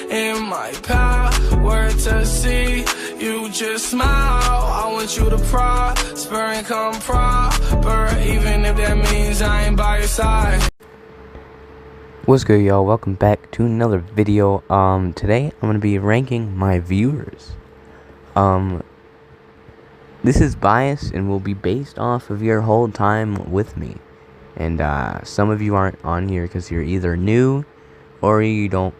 in my power to see you just smile. I want you to prosper and come proper, even if that means I ain't by your side. What's good, y'all? Welcome back to another video. Today I'm gonna be ranking my viewers. This is biased and will be based off of your whole time with me. And some of you aren't on here because you're either new or you don't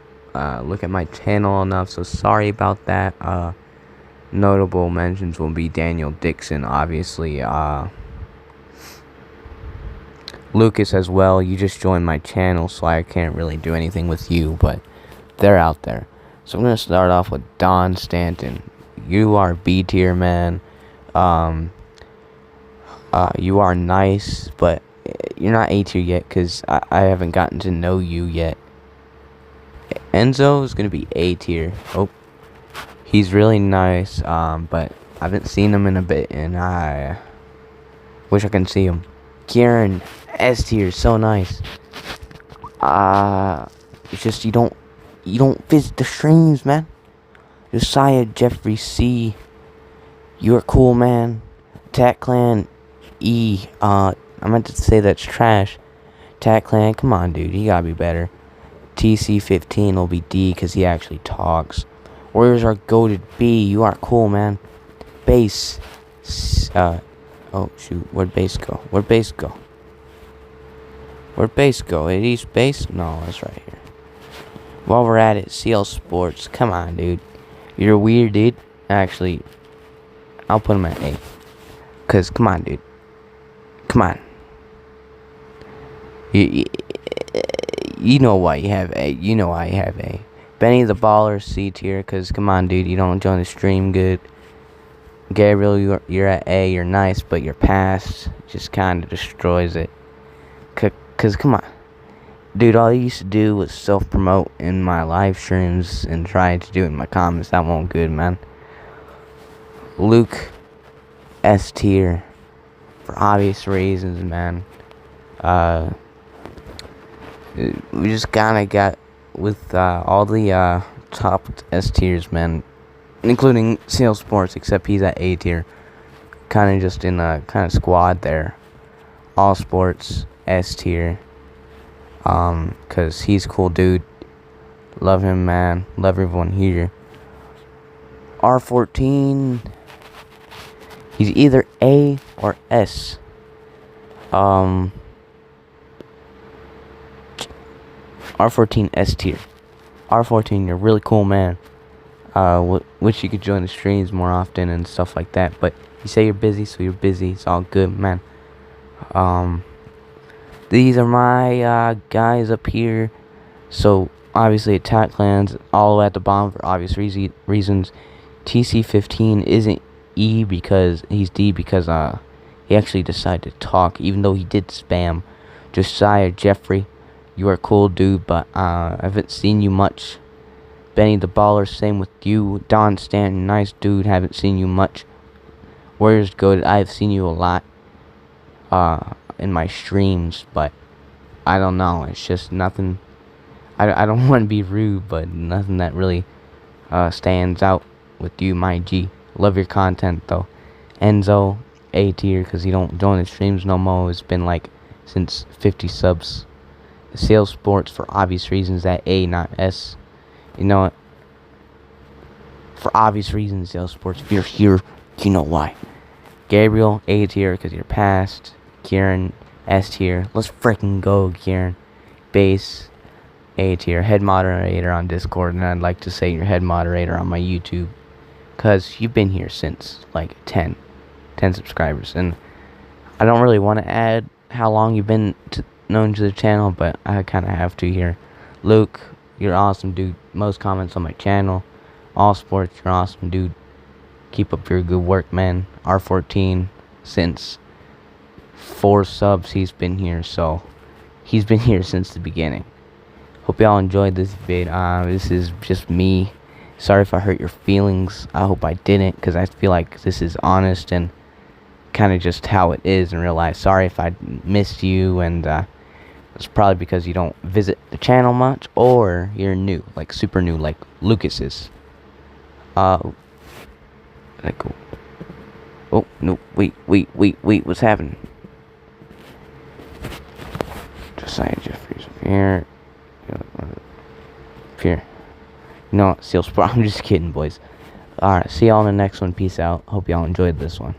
look at my channel enough, so sorry about that. Notable mentions will be Daniel Dixon, obviously, Lucas as well. You just joined my channel, so I can't really do anything with you, but they're out there. So I'm gonna start off with Don Stanton. You are B tier, man. You are nice, but you're not A tier yet because I haven't gotten to know you yet. Enzo is gonna be A tier. Oh, he's really nice, but I haven't seen him in a bit, and I wish I can see him. Kieran, S tier, so nice. It's just you don't visit the streams, man. Josiah Jeffrey C, you're cool, man. Tat Clan E, I meant to say that's trash. Tat Clan, come on, dude, you gotta be better. TC15 will be D because he actually talks. Warriors are goated B, you are cool, man. Base, oh shoot, where'd base go? Where'd base go? Where'd base go? At East Base? No, that's right here. While we're at it, CL Sports, come on, dude. You're weird, dude. Actually, I'll put him at A. Cause come on, dude. Come on. You know why you have A. You know why you have A. Benny the Baller, C tier. Cause come on, dude. You don't join the stream good. Gabriel, you're at A. You're nice, but your past just kind of destroys it. Cause come on, dude. All you used to do was self-promote in my live streams and try to do it in my comments. That won't good, man. Luke, S tier, for obvious reasons, man. We just kinda got with all the top S tiers, man, including CL Sports, except he's at A tier. Kinda just in a kind of squad there. All Sports, S tier. Cause he's a cool dude. Love him, man. Love everyone here. R14, he's either A or S. R14 S tier. R14, you're a really cool, man. Wish you could join the streams more often and stuff like that. But you say you're busy, so you're busy. It's all good, man. These are my guys up here. So obviously Attack Clans all the way at the bottom for obvious reasons. TC15 isn't E because he's D because he actually decided to talk, even though he did spam. Josiah Jeffrey, you are a cool dude, but I haven't seen you much. Benny the Baller, same with you. Don Stanton, nice dude, haven't seen you much. Warriors Goated, I've seen you a lot in my streams, but I don't know, it's just nothing. I don't want to be rude, but nothing that really stands out with you, my G. Love your content though. Enzo, A tier, because he don't join the streams no more. It's been like since 50 subs. CL Sports, for obvious reasons, at A, not S. You know what? For obvious reasons, CL Sports, if you're here, you know why. Gabriel, A tier, because you're past. Kieran, S tier. Let's freaking go, Kieran. Base, A tier. Head moderator on Discord, and I'd like to say you're head moderator on my YouTube, because you've been here since like 10 subscribers, and I don't really want to add how long you've been known to the channel, but I kind of have to here. Luke, you're awesome, dude. Most comments on my channel. All Sports, you're awesome, dude. Keep up your good work, man. R14, since 4 subs he's been here, so he's been here since the beginning. Hope y'all enjoyed this vid. This is just me. Sorry if I hurt your feelings. I hope I didn't, because I feel like this is honest and kind of just how it is in real life. Sorry if I missed you and It's probably because you don't visit the channel much, or you're new, like super new, like Lucas is. Like, oh no, wait, what's happening? Josiah Jeffries up here. Up here. No, Seal Sport. I'm just kidding, boys. Alright, see y'all in the next one. Peace out. Hope y'all enjoyed this one.